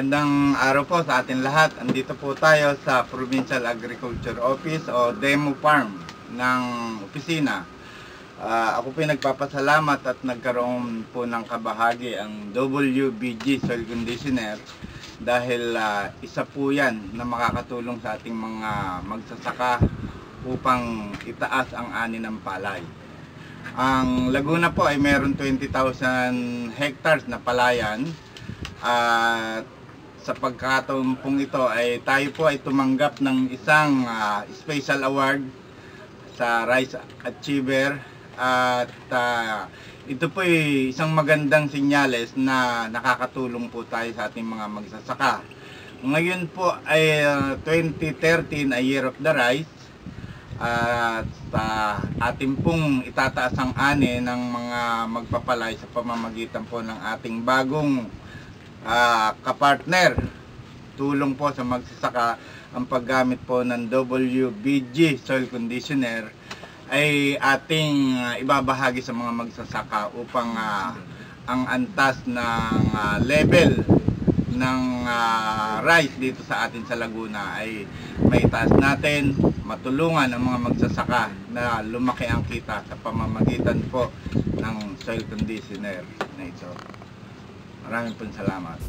Magandang araw po sa atin lahat. Andito po tayo sa Provincial Agriculture Office o Demo Farm ng opisina. Ako po nagpapasalamat at nagkaroon po ng kabahagi ang WBG Soil Conditioner dahil isa po yan na makakatulong sa ating mga magsasaka upang itaas ang ani ng palay. Ang Laguna po ay meron 20,000 hectares na palayan. At sa pagkakataon pong ito ay tayo po ay tumanggap ng isang special award sa Rice Achiever at ito po ay isang magandang senyales na nakakatulong po tayo sa ating mga magsasaka. Ngayon po ay 2013 ay Year of the Rice at atin pong itataas ang ani ng mga magpapalay sa pamamagitan po ng ating bagong kapartner. Tulong po sa magsasaka ang paggamit po ng WBG Soil Conditioner ay ating ibabahagi sa mga magsasaka upang ang antas ng level ng rice dito sa atin sa Laguna ay maitaas natin, matulungan ang mga magsasaka na lumaki ang kita sa pamamagitan po ng soil conditioner na ito. Maraming salamat.